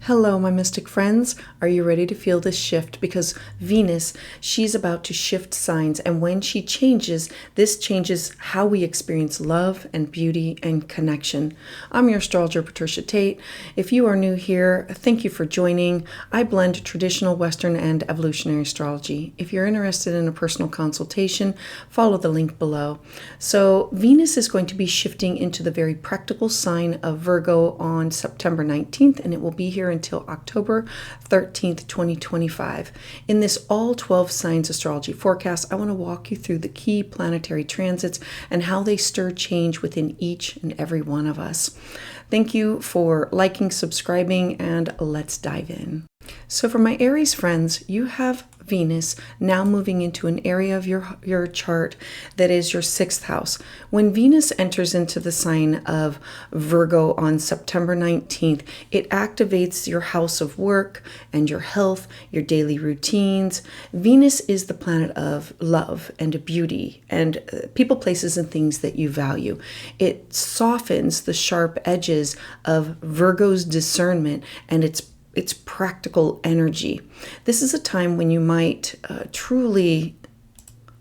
Hello, my mystic friends. Are you ready to feel this shift? Because Venus, she's about to shift signs, and when she changes, this changes how we experience love and beauty and connection. I'm your astrologer, Patricia Tate. If you are new here, thank you for joining. I blend traditional Western and evolutionary astrology. If you're interested in a personal consultation, follow the link below. So Venus is going to be shifting into the very practical sign of Virgo on September 19th, and it will be here until October 13th, 2025. In this all 12 signs astrology forecast, I want to walk you through the key planetary transits and how they stir change within each and every one of us. Thank you for liking, subscribing, and let's dive in. So for my Aries friends, you have Venus now moving into an area of your chart that is your 6th house. When Venus enters into the sign of Virgo on September 19th, it activates your house of work and your health, your daily routines. Venus is the planet of love and beauty and people, places, and things that you value. It softens the sharp edges of Virgo's discernment and its practical energy. This is a time when you might truly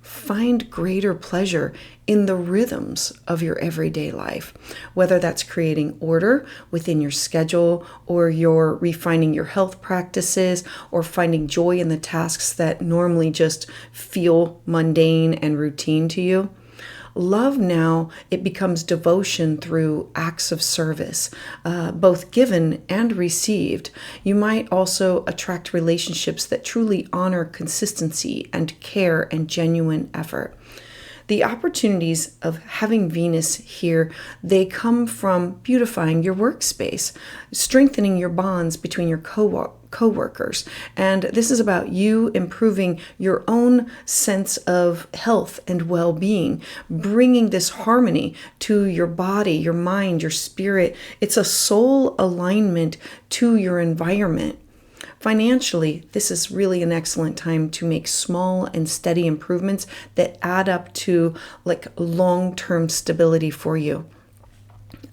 find greater pleasure in the rhythms of your everyday life, whether that's creating order within your schedule, or you're refining your health practices, or finding joy in the tasks that normally just feel mundane and routine to you. Love now, it becomes devotion through acts of service, both given and received. You might also attract relationships that truly honor consistency and care and genuine effort. The opportunities of having Venus here, they come from beautifying your workspace, strengthening your bonds between your co-workers. And this is about you improving your own sense of health and well-being, bringing this harmony to your body, your mind, your spirit. It's a soul alignment to your environment. Financially, this is really an excellent time to make small and steady improvements that add up to like long-term stability for you.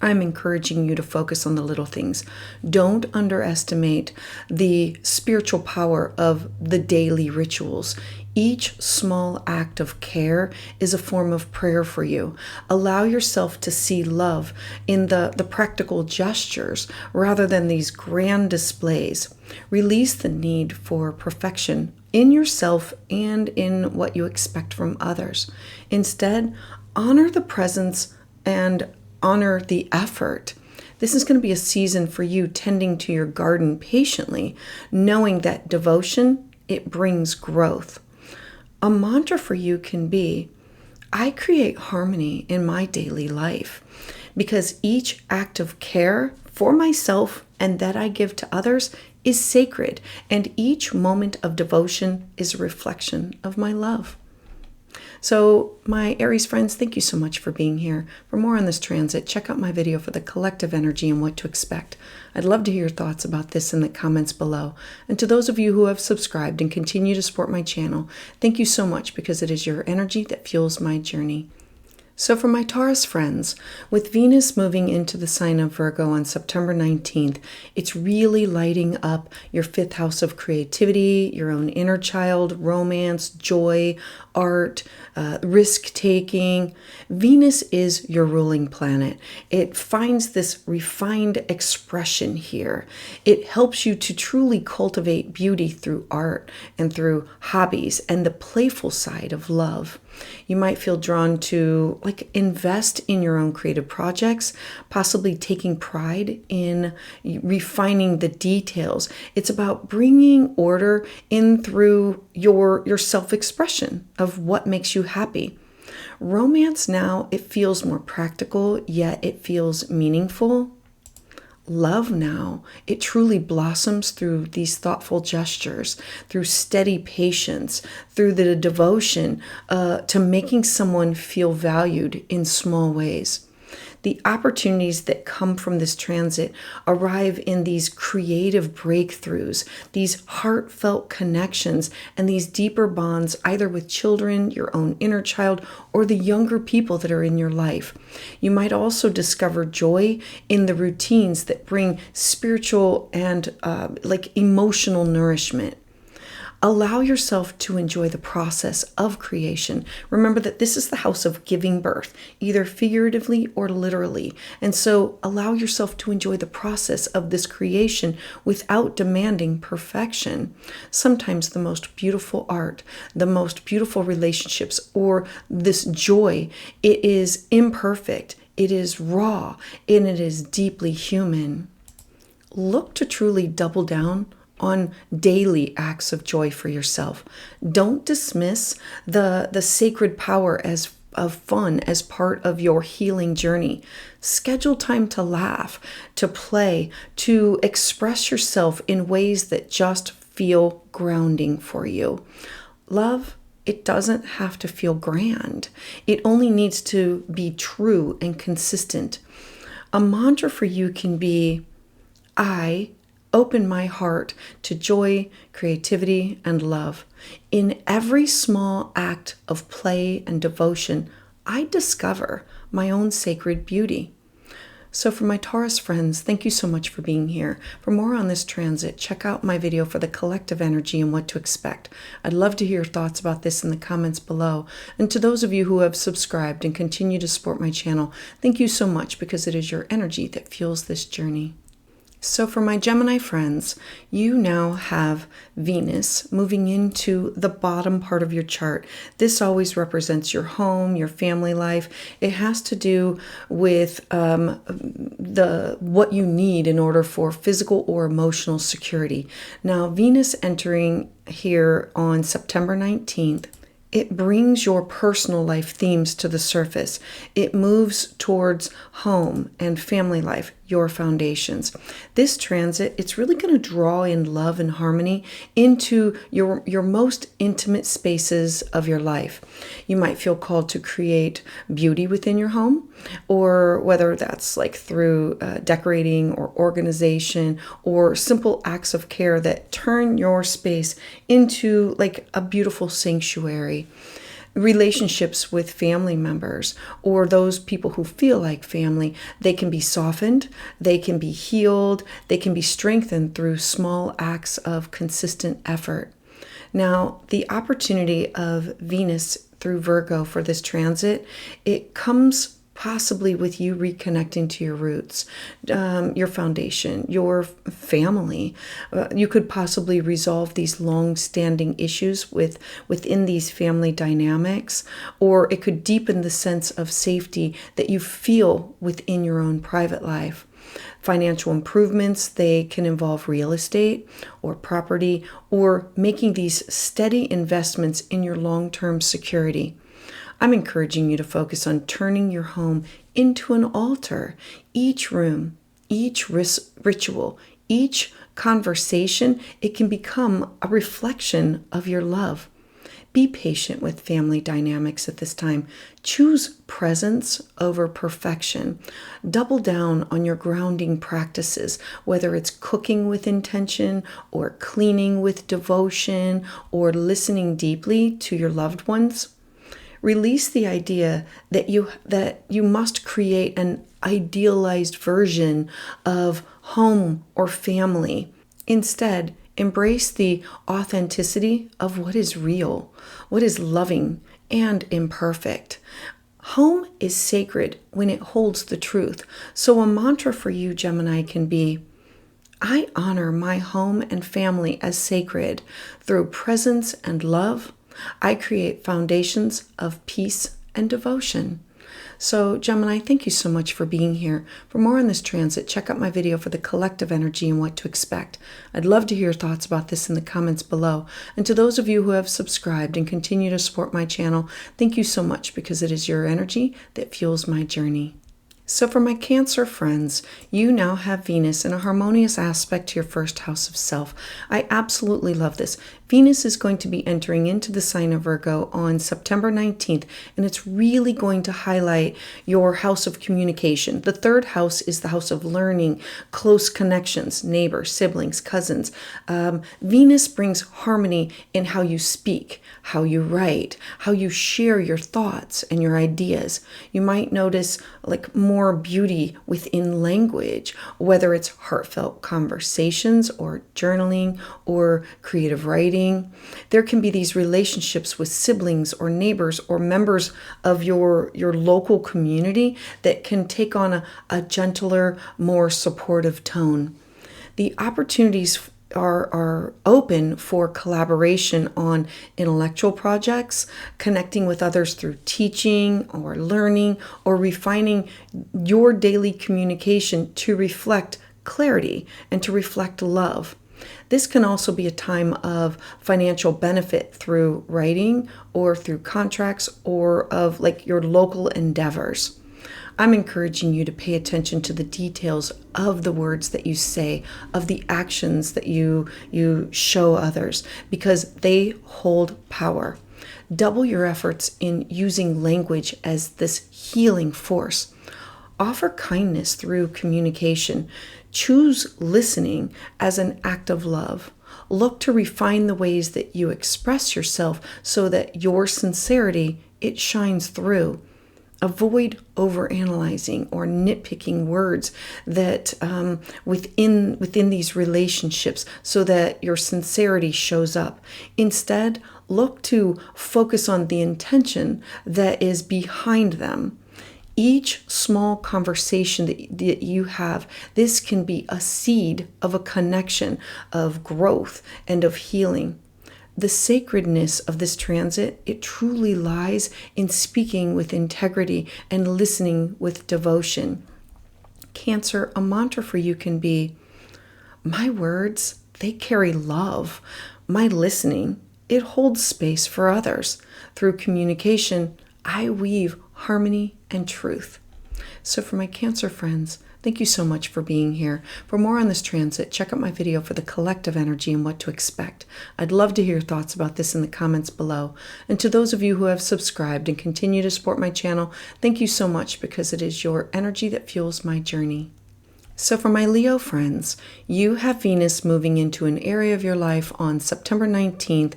I'm encouraging you to focus on the little things. Don't underestimate the spiritual power of the daily rituals. Each small act of care is a form of prayer for you. Allow yourself to see love in the practical gestures rather than these grand displays. Release the need for perfection in yourself and in what you expect from others. Instead, honor the presence and honor the effort. This is going to be a season for you tending to your garden patiently, knowing that devotion, it brings growth. A mantra for you can be, I create harmony in my daily life, because each act of care for myself and that I give to others is sacred, and each moment of devotion is a reflection of my love. So my Aries friends, thank you so much for being here. For more on this transit, check out my video for the collective energy and what to expect. I'd love to hear your thoughts about this in the comments below. And to those of you who have subscribed and continue to support my channel, thank you so much, because it is your energy that fuels my journey. So for my Taurus friends, with Venus moving into the sign of Virgo on September 19th, it's really lighting up your 5th house of creativity, your own inner child, romance, joy, art, risk-taking. Venus is your ruling planet. It finds this refined expression here. It helps you to truly cultivate beauty through art and through hobbies and the playful side of love. You might feel drawn to invest in your own creative projects, possibly taking pride in refining the details. It's about bringing order in through your self-expression of what makes you happy. Romance now, it feels more practical, yet it feels meaningful. Love now, it truly blossoms through these thoughtful gestures, through steady patience, through the devotion to making someone feel valued in small ways. The opportunities that come from this transit arrive in these creative breakthroughs, these heartfelt connections, and these deeper bonds, either with children, your own inner child, or the younger people that are in your life. You might also discover joy in the routines that bring spiritual and emotional nourishment. Allow yourself to enjoy the process of creation. Remember that this is the house of giving birth, either figuratively or literally. And so allow yourself to enjoy the process of this creation without demanding perfection. Sometimes the most beautiful art, the most beautiful relationships, or this joy, it is imperfect, it is raw, and it is deeply human. Look to truly double down on daily acts of joy for yourself. Don't dismiss the sacred power of fun as part of your healing journey. Schedule time to laugh, to play, to express yourself in ways that just feel grounding for you. Love, it doesn't have to feel grand. It only needs to be true and consistent. A mantra for you can be, I open my heart to joy, creativity, and love. In every small act of play and devotion, I discover my own sacred beauty. So for my Taurus friends, thank you so much for being here. For more on this transit, check out my video for the collective energy and what to expect. I'd love to hear your thoughts about this in the comments below. And to those of you who have subscribed and continue to support my channel, thank you so much, because it is your energy that fuels this journey. So for my Gemini friends, you now have Venus moving into the bottom part of your chart. This always represents your home, your family life. It has to do with what you need in order for physical or emotional security. Now, Venus entering here on September 19th, it brings your personal life themes to the surface. It moves towards home and family life, your foundations. This transit, it's really going to draw in love and harmony into your most intimate spaces of your life. You might feel called to create beauty within your home, or whether that's like through decorating or organization or simple acts of care that turn your space into like a beautiful sanctuary. Relationships with family members or those people who feel like family, they can be softened, they can be healed, they can be strengthened through small acts of consistent effort. Now, the opportunity of Venus through Virgo for this transit, it comes possibly with you reconnecting to your roots, your foundation, your family. You could possibly resolve these long-standing issues within these family dynamics, or it could deepen the sense of safety that you feel within your own private life. Financial improvements, they can involve real estate or property, or making these steady investments in your long-term security. I'm encouraging you to focus on turning your home into an altar. Each room, each ritual, each conversation, it can become a reflection of your love. Be patient with family dynamics at this time. Choose presence over perfection. Double down on your grounding practices, whether it's cooking with intention or cleaning with devotion or listening deeply to your loved ones. Release the idea that you must create an idealized version of home or family. Instead, embrace the authenticity of what is real, what is loving and imperfect. Home is sacred when it holds the truth. So a mantra for you, Gemini, can be, I honor my home and family as sacred through presence and love. I create foundations of peace and devotion. So Gemini, thank you so much for being here. For more on this transit, check out my video for the collective energy and what to expect. I'd love to hear your thoughts about this in the comments below. And to those of you who have subscribed and continue to support my channel, thank you so much, because it is your energy that fuels my journey. So for my Cancer friends, you now have Venus in a harmonious aspect to your first house of self. I absolutely love this. Venus is going to be entering into the sign of Virgo on September 19th, and it's really going to highlight your house of communication. The third house is the house of learning, close connections, neighbors, siblings, cousins. Venus brings harmony in how you speak, how you write, how you share your thoughts and your ideas. You might notice like more beauty within language, whether it's heartfelt conversations or journaling or creative writing. There can be these relationships with siblings or neighbors or members of your local community that can take on a gentler, more supportive tone. The opportunities are open for collaboration on intellectual projects, connecting with others through teaching or learning, or refining your daily communication to reflect clarity and to reflect love. This can also be a time of financial benefit through writing or through contracts or of like your local endeavors. I'm encouraging you to pay attention to the details of the words that you say, of the actions that you show others, because they hold power. Double your efforts in using language as this healing force. Offer kindness through communication. Choose listening as an act of love. Look to refine the ways that you express yourself so that your sincerity, it shines through. Avoid overanalyzing or nitpicking words that within these relationships so that your sincerity shows up. Instead, look to focus on the intention that is behind them. Each small conversation that you have, this can be a seed of a connection, of growth, and of healing. The sacredness of this transit, it truly lies in speaking with integrity and listening with devotion. Cancer, a mantra for you can be, my words, they carry love. My listening, it holds space for others. Through communication, I weave harmony and truth. So for my Cancer friends, thank you so much for being here. For more on this transit, check out my video for the collective energy and what to expect. I'd love to hear your thoughts about this in the comments below. And to those of you who have subscribed and continue to support my channel, thank you so much, because it is your energy that fuels my journey. So for my Leo friends, you have Venus moving into an area of your life on September 19th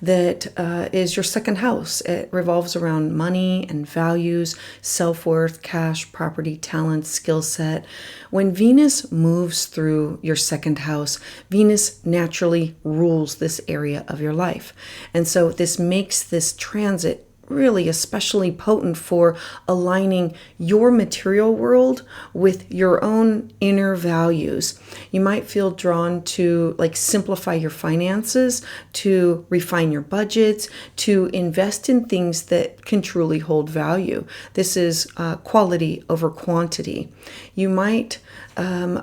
that is your second house. It revolves around money and values, self-worth, cash, property, talent, skill set. When Venus moves through your second house, Venus naturally rules this area of your life. And so this makes this transit really especially potent for aligning your material world with your own inner values. You might feel drawn to like simplify your finances, to refine your budgets, to invest in things that can truly hold value. This is quality over quantity. You might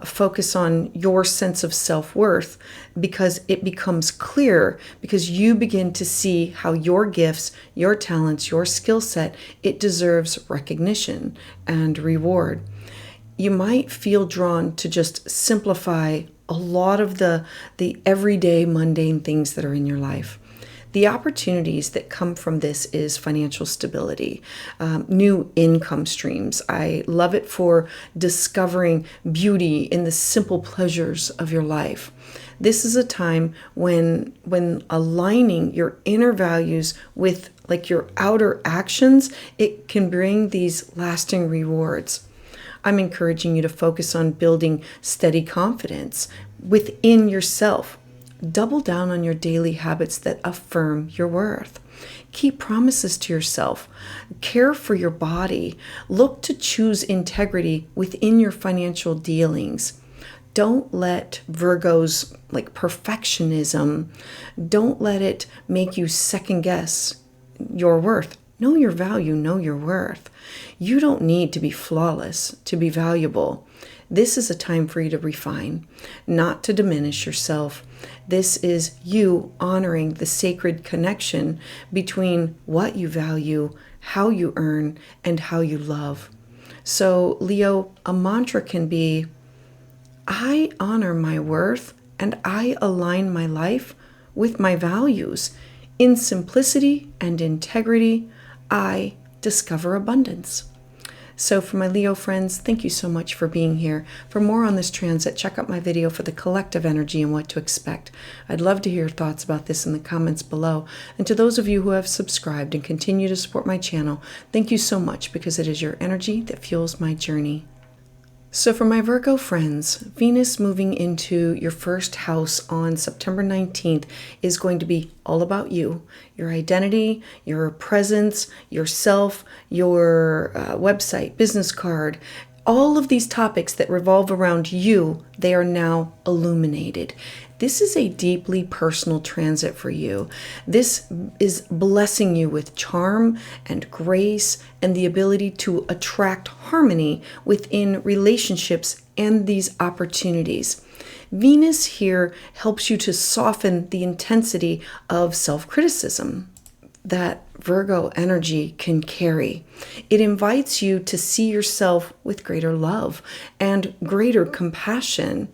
focus on your sense of self-worth because it becomes clear, because you begin to see how your gifts, your talents, your skill set, it deserves recognition and reward. You might feel drawn to just simplify a lot of the everyday mundane things that are in your life. The opportunities that come from this is financial stability, new income streams. I love it for discovering beauty in the simple pleasures of your life. This is a time when aligning your inner values with like your outer actions, it can bring these lasting rewards. I'm encouraging you to focus on building steady confidence within yourself. Double down on your daily habits that affirm your worth. Keep promises to yourself. Care for your body. Look to choose integrity within your financial dealings. Don't let Virgo's like perfectionism, don't let it make you second guess your worth. Know your value, know your worth. You don't need to be flawless to be valuable. This is a time for you to refine, not to diminish yourself. This is you honoring the sacred connection between what you value, how you earn, and how you love. So, Leo, a mantra can be, I honor my worth and I align my life with my values. In simplicity and integrity, I discover abundance. So for my Leo friends, thank you so much for being here. For more on this transit, check out my video for the collective energy and what to expect. I'd love to hear your thoughts about this in the comments below. And to those of you who have subscribed and continue to support my channel, thank you so much because it is your energy that fuels my journey. So for my Virgo friends, Venus moving into your first house on September 19th is going to be all about you, your identity, your presence, yourself, your website, business card. All of these topics that revolve around you, they are now illuminated. This is a deeply personal transit for you. This is blessing you with charm and grace and the ability to attract harmony within relationships and these opportunities. Venus here helps you to soften the intensity of self-criticism that Virgo energy can carry. It invites you to see yourself with greater love and greater compassion.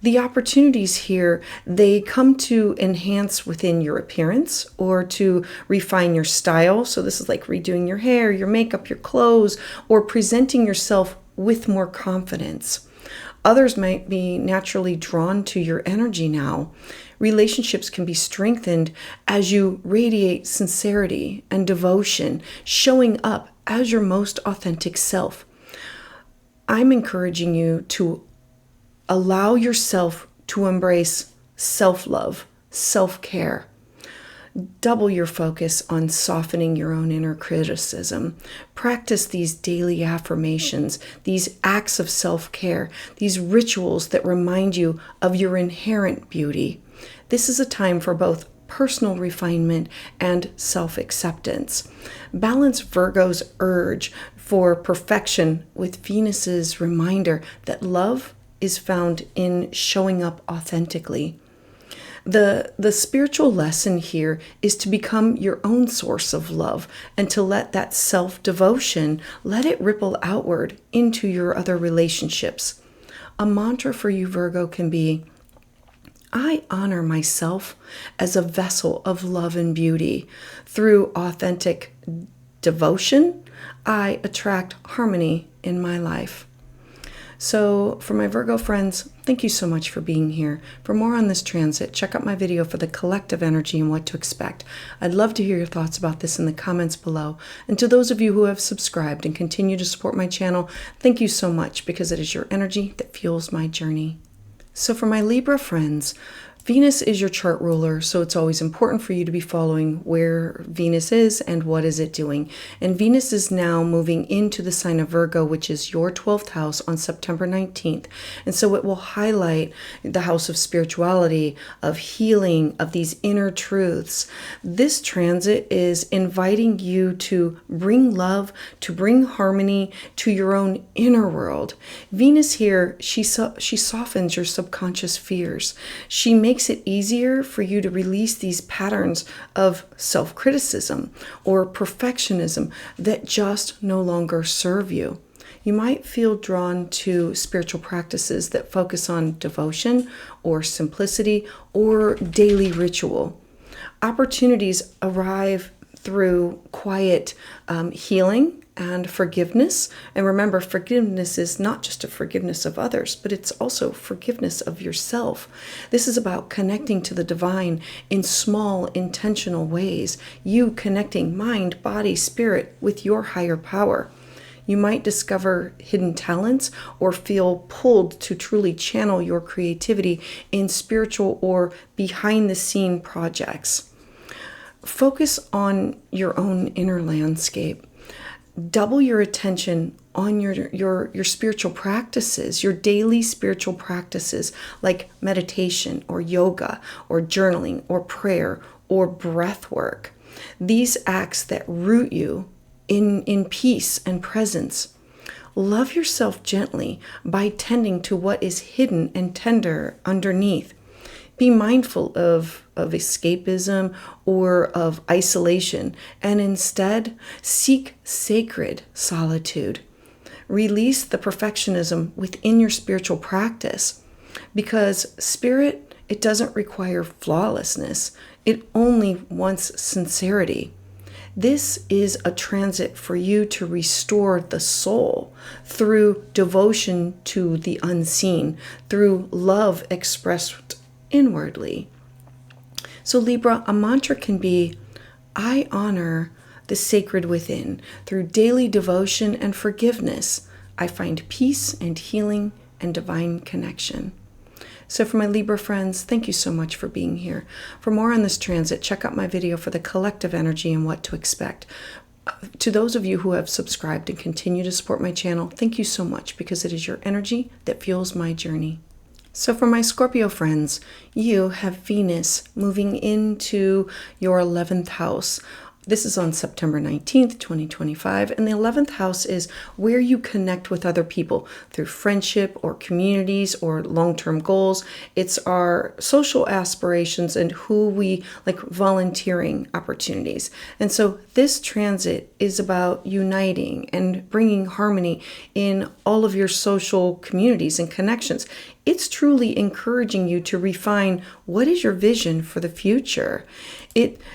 The opportunities here, they come to enhance within your appearance or to refine your style. So this is like redoing your hair, your makeup, your clothes, or presenting yourself with more confidence. Others might be naturally drawn to your energy now. Relationships can be strengthened as you radiate sincerity and devotion, showing up as your most authentic self. I'm encouraging you to allow yourself to embrace self-love, self-care. Double your focus on softening your own inner criticism. Practice these daily affirmations, these acts of self-care, these rituals that remind you of your inherent beauty. This is a time for both personal refinement and self-acceptance. Balance Virgo's urge for perfection with Venus's reminder that love is found in showing up authentically. The spiritual lesson here is to become your own source of love and to let that self-devotion, let it ripple outward into your other relationships. A mantra for you, Virgo, can be, I honor myself as a vessel of love and beauty. Through authentic devotion, I attract harmony in my life. So for my Virgo friends, thank you so much for being here. For more on this transit, check out my video for the collective energy and what to expect. I'd love to hear your thoughts about this in the comments below. And to those of you who have subscribed and continue to support my channel, thank you so much because it is your energy that fuels my journey. So for my Libra friends, Venus is your chart ruler, so it's always important for you to be following where Venus is and what is it doing. And Venus is now moving into the sign of Virgo, which is your 12th house on September 19th. And so it will highlight the house of spirituality, of healing, of these inner truths. This transit is inviting you to bring love, to bring harmony to your own inner world. Venus here, she softens your subconscious fears. She makes it easier for you to release these patterns of self-criticism or perfectionism that just no longer serve you. You might feel drawn to spiritual practices that focus on devotion or simplicity or daily ritual. Opportunities arrive through quiet healing and forgiveness. And remember, forgiveness is not just a forgiveness of others, but it's also forgiveness of yourself. This is about connecting to the divine in small, intentional ways. You connecting mind, body, spirit with your higher power. You might discover hidden talents or feel pulled to truly channel your creativity in spiritual or behind-the-scene projects. Focus on your own inner landscape. Double your attention on your spiritual practices, your daily spiritual practices like meditation or yoga or journaling or prayer or breath work. These acts that root you in peace and presence. Love yourself gently by tending to what is hidden and tender underneath. Be mindful of escapism or of isolation, and instead seek sacred solitude. Release the perfectionism within your spiritual practice, because spirit, it doesn't require flawlessness. It only wants sincerity. This is a transit for you to restore the soul through devotion to the unseen, through love expressed inwardly. So Libra, a mantra can be, I honor the sacred within. Through daily devotion and forgiveness, I find peace and healing and divine connection. So for my Libra friends, thank you so much for being here. For more on this transit, check out my video for the collective energy and what to expect. To those of you who have subscribed and continue to support my channel, thank you so much, because it is your energy that fuels my journey. So for my Scorpio friends, you have Venus moving into your 11th house. This is on September 19th, 2025, and the 11th house is where you connect with other people through friendship or communities or long-term goals. It's our social aspirations and who we like, volunteering opportunities. And so this transit is about uniting and bringing harmony in all of your social communities and connections. It's truly encouraging you to refine what is your vision for the future.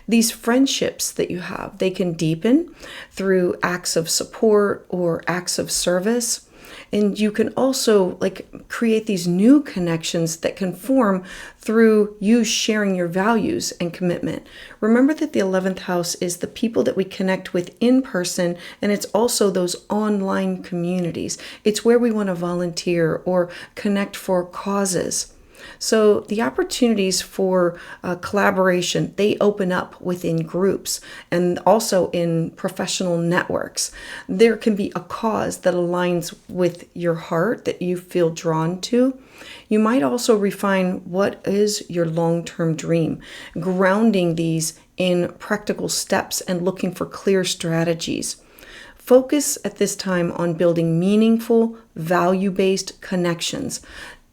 These friendships that you have, they can deepen through acts of support or acts of service. And you can also create these new connections that can form through you sharing your values and commitment. Remember that the 11th house is the people that we connect with in person, and it's also those online communities. It's where we want to volunteer or connect for causes. So the opportunities for collaboration, they open up within groups and also in professional networks. There can be a cause that aligns with your heart that you feel drawn to. You might also refine what is your long-term dream, grounding these in practical steps and looking for clear strategies. Focus at this time on building meaningful, value-based connections.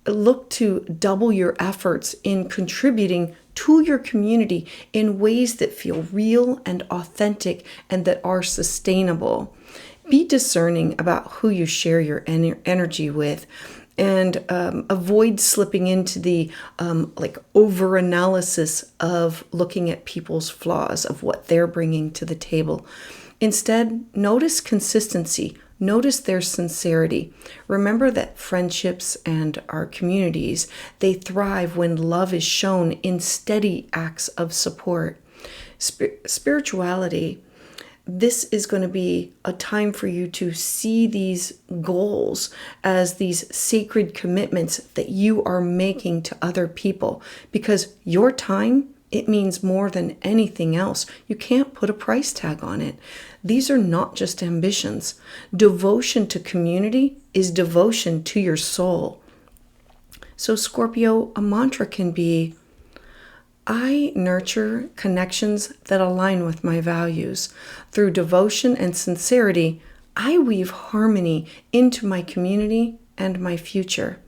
Look to double your efforts in contributing to your community in ways that feel real and authentic and that are sustainable. Be discerning about who you share your energy with, and avoid slipping into the over-analysis of looking at people's flaws, of what they're bringing to the table. Instead, notice consistency. Notice their sincerity. Remember that friendships and our communities, they thrive when love is shown in steady acts of support. Spirituality, this is going to be a time for you to see these goals as these sacred commitments that you are making to other people, because your time, it means more than anything else. You can't put a price tag on it. These are not just ambitions. Devotion to community is devotion to your soul. So Scorpio, a mantra can be, I nurture connections that align with my values. Through devotion and sincerity, I weave harmony into my community and my future.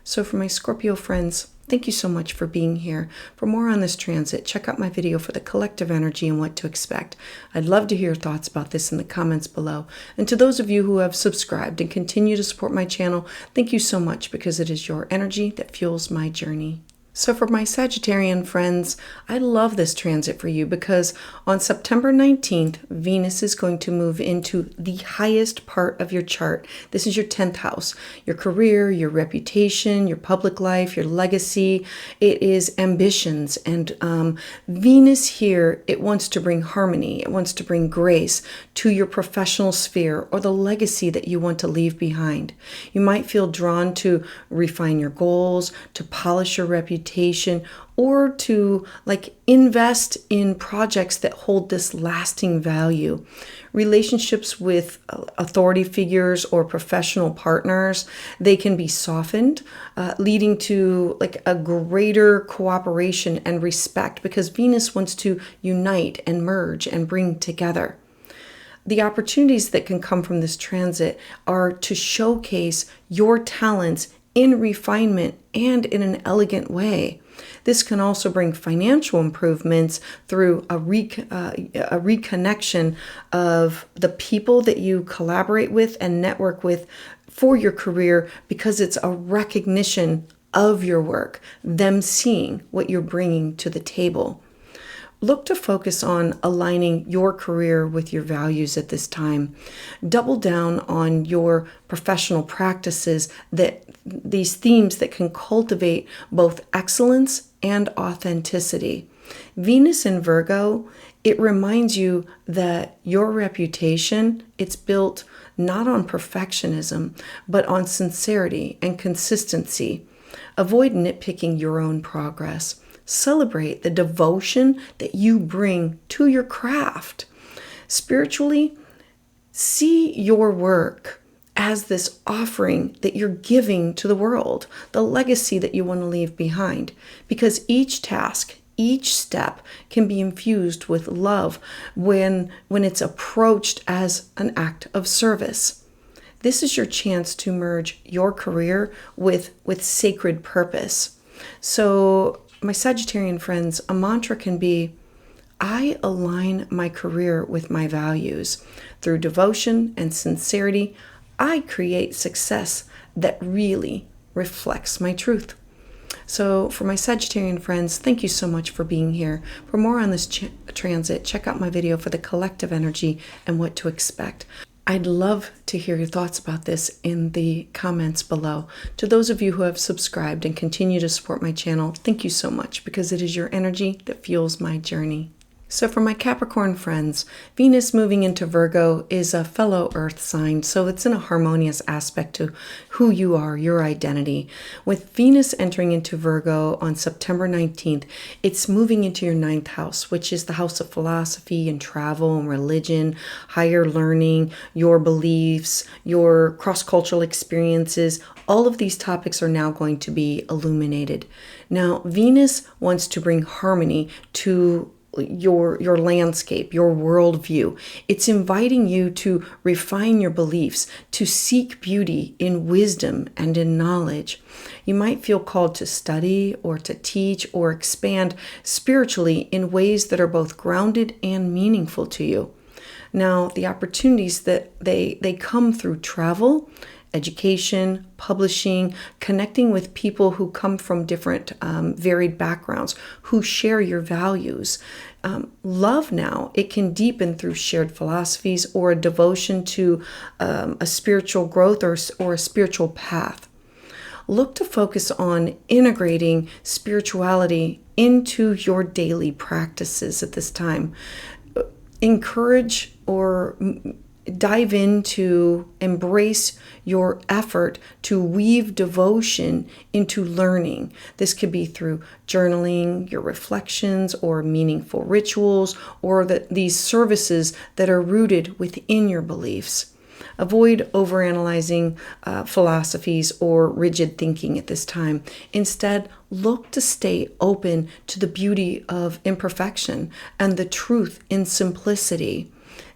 So for my Scorpio friends, thank you so much for being here. For more on this transit, check out my video for the collective energy and what to expect. I'd love to hear your thoughts about this in the comments below. And to those of you who have subscribed and continue to support my channel, thank you so much, because it is your energy that fuels my journey. So for my Sagittarian friends, I love this transit for you, because on September 19th, Venus is going to move into the highest part of your chart. This is your 10th house, your career, your reputation, your public life, your legacy. It is ambitions. And Venus here, it wants to bring harmony. It wants to bring grace to your professional sphere or the legacy that you want to leave behind. You might feel drawn to refine your goals, to polish your reputation, or to invest in projects that hold this lasting value. Relationships with authority figures or professional partners, they can be softened, leading to a greater cooperation and respect, because Venus wants to unite and merge and bring together. The opportunities that can come from this transit are to showcase your talents in refinement and in an elegant way. This can also bring financial improvements through a reconnection of the people that you collaborate with and network with for your career, because it's a recognition of your work, them seeing what you're bringing to the table. Look to focus on aligning your career with your values at this time. Double down on your professional practices, these themes that can cultivate both excellence and authenticity. Venus in Virgo, it reminds you that your reputation, it's built not on perfectionism, but on sincerity and consistency. Avoid nitpicking your own progress. Celebrate the devotion that you bring to your craft. Spiritually, see your work as this offering that you're giving to the world, the legacy that you want to leave behind. Because each task, each step can be infused with love when it's approached as an act of service. This is your chance to merge your career with sacred purpose. So, my Sagittarian friends, a mantra can be, I align my career with my values. Through devotion and sincerity, I create success that really reflects my truth. So for my Sagittarian friends, thank you so much for being here. For more on this transit, check out my video for the collective energy and what to expect. I'd love to hear your thoughts about this in the comments below. To those of you who have subscribed and continue to support my channel, thank you so much, because it is your energy that fuels my journey. So for my Capricorn friends, Venus moving into Virgo is a fellow earth sign, so it's in a harmonious aspect to who you are, your identity. With Venus entering into Virgo on September 19th, it's moving into your 9th house, which is the house of philosophy and travel and religion, higher learning, your beliefs, your cross-cultural experiences. All of these topics are now going to be illuminated. Now, Venus wants to bring harmony to your landscape, your worldview. It's inviting you to refine your beliefs, to seek beauty in wisdom and in knowledge. You might feel called to study or to teach or expand spiritually in ways that are both grounded and meaningful to you. Now, the opportunities that they come through travel, education, publishing, connecting with people who come from different varied backgrounds, who share your values. Love now, it can deepen through shared philosophies or a devotion to a spiritual growth or a spiritual path. Look to focus on integrating spirituality into your daily practices at this time. Encourage or dive into, embrace your effort to weave devotion into learning. This could be through journaling, your reflections, or meaningful rituals, or these services that are rooted within your beliefs. Avoid overanalyzing philosophies or rigid thinking at this time. Instead, look to stay open to the beauty of imperfection and the truth in simplicity.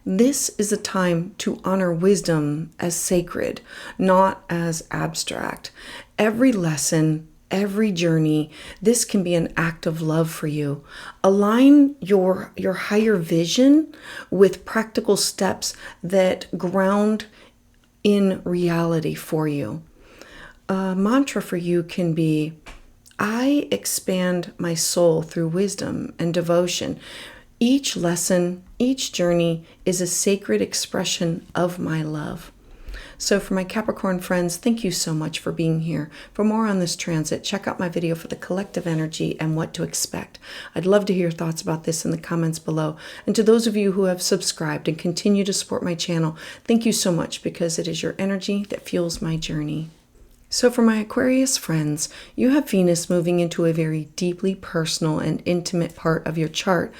This is a time to honor wisdom as sacred, not as abstract. Every lesson, every journey, this can be an act of love for you. Align your higher vision with practical steps that ground in reality for you. A mantra for you can be, I expand my soul through wisdom and devotion. Each lesson, each journey is a sacred expression of my love. So for my Capricorn friends, thank you so much for being here. For more on this transit, check out my video for the collective energy and what to expect. I'd love to hear your thoughts about this in the comments below. And to those of you who have subscribed and continue to support my channel, thank you so much, because it is your energy that fuels my journey. So for my Aquarius friends, you have Venus moving into a very deeply personal and intimate part of your chart.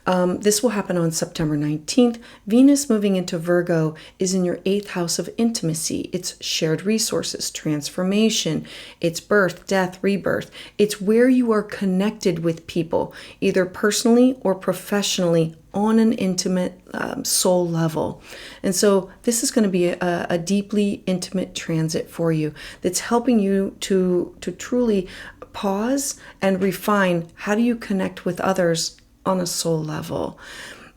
This will happen on September 19th. Venus moving into Virgo is in your 8th house of intimacy. It's shared resources, transformation, it's birth, death, rebirth. It's where you are connected with people, either personally or professionally, on an intimate soul level. And so this is going to be a deeply intimate transit for you that's helping you to truly pause and refine how do you connect with others on a soul level.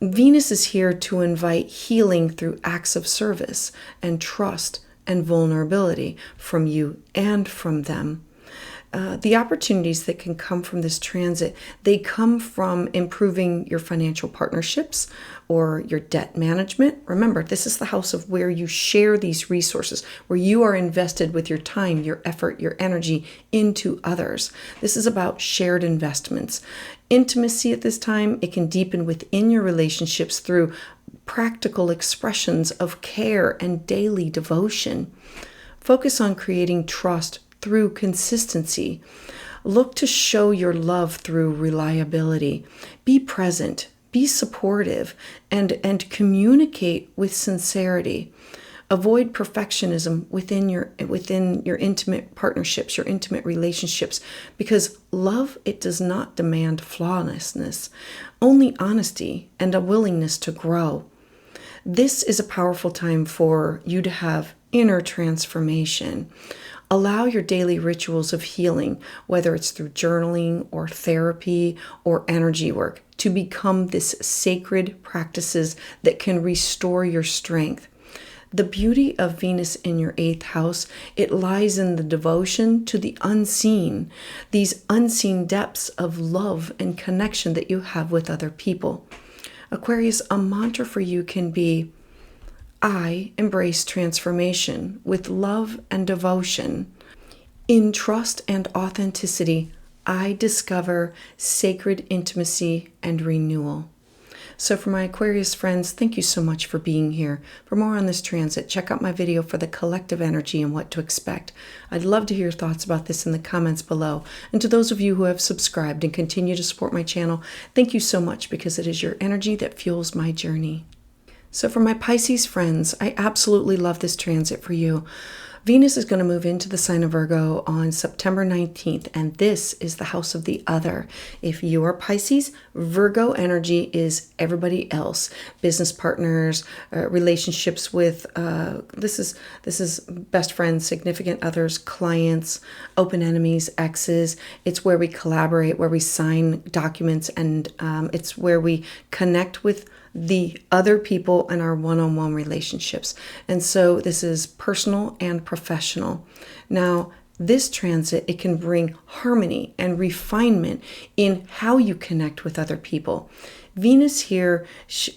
Venus is here to invite healing through acts of service and trust and vulnerability from you and from them. The opportunities that can come from this transit, they come from improving your financial partnerships or your debt management. Remember, this is the house of where you share these resources, where you are invested with your time, your effort, your energy into others. This is about shared investments. Intimacy at this time, it can deepen within your relationships through practical expressions of care and daily devotion. Focus on creating trust through consistency. Look to show your love through reliability. Be present, be supportive, and communicate with sincerity. Avoid perfectionism within your intimate partnerships, your intimate relationships, because love, it does not demand flawlessness, only honesty and a willingness to grow. This is a powerful time for you to have inner transformation. Allow your daily rituals of healing, whether it's through journaling or therapy or energy work, to become this sacred practices that can restore your strength. The beauty of Venus in your 8th house, it lies in the devotion to the unseen, these unseen depths of love and connection that you have with other people. Aquarius, a mantra for you can be, I embrace transformation with love and devotion. In trust and authenticity, I discover sacred intimacy and renewal. So for my Aquarius friends, thank you so much for being here. For more on this transit, check out my video for the collective energy and what to expect. I'd love to hear your thoughts about this in the comments below. And to those of you who have subscribed and continue to support my channel, thank you so much, because it is your energy that fuels my journey. So for my Pisces friends, I absolutely love this transit for you. Venus is going to move into the sign of Virgo on September 19th, and this is the house of the other. If you are Pisces, Virgo energy is everybody else. Business partners, relationships with, this is best friends, significant others, clients, open enemies, exes. It's where we collaborate, where we sign documents, and it's where we connect with the other people in our one-on-one relationships. And so this is personal and professional. Now, this transit, it can bring harmony and refinement in how you connect with other people. Venus here,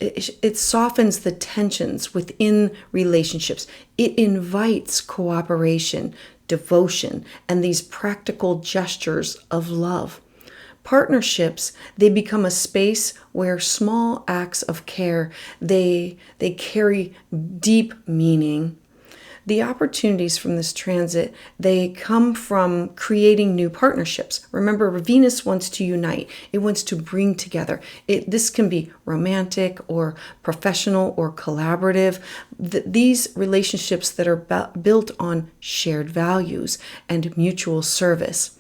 it softens the tensions within relationships. It invites cooperation, devotion, and these practical gestures of love. Partnerships, they become a space where small acts of care, they carry deep meaning. The opportunities from this transit, they come from creating new partnerships. Remember, Venus wants to unite. It wants to bring together. This can be romantic or professional or collaborative. These relationships that are built on shared values and mutual service.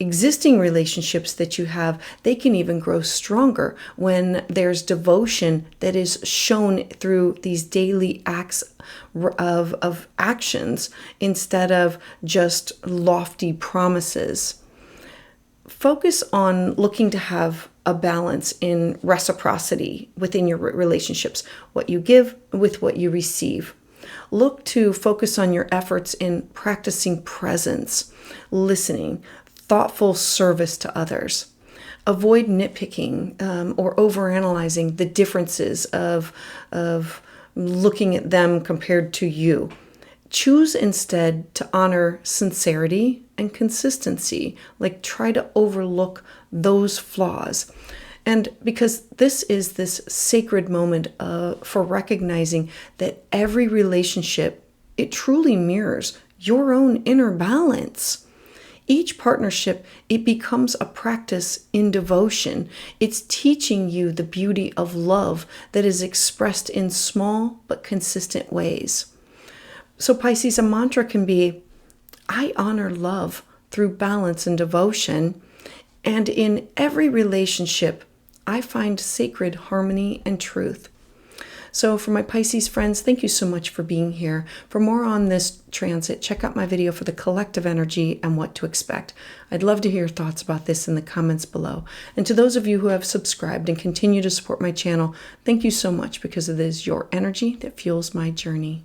Existing relationships that you have, they can even grow stronger when there's devotion that is shown through these daily acts of actions instead of just lofty promises. Focus on looking to have a balance in reciprocity within your relationships, what you give with what you receive. Look to focus on your efforts in practicing presence, listening, thoughtful service to others. Avoid nitpicking or overanalyzing the differences of looking at them compared to you. Choose instead to honor sincerity and consistency. Like, try to overlook those flaws. And because this is this sacred moment for recognizing that every relationship, it truly mirrors your own inner balance. Each partnership, it becomes a practice in devotion. It's teaching you the beauty of love that is expressed in small but consistent ways. So Pisces, a mantra can be, I honor love through balance and devotion. And in every relationship, I find sacred harmony and truth. So for my Pisces friends, thank you so much for being here. For more on this transit, check out my video for the collective energy and what to expect. I'd love to hear your thoughts about this in the comments below. And to those of you who have subscribed and continue to support my channel, thank you so much, because it is your energy that fuels my journey.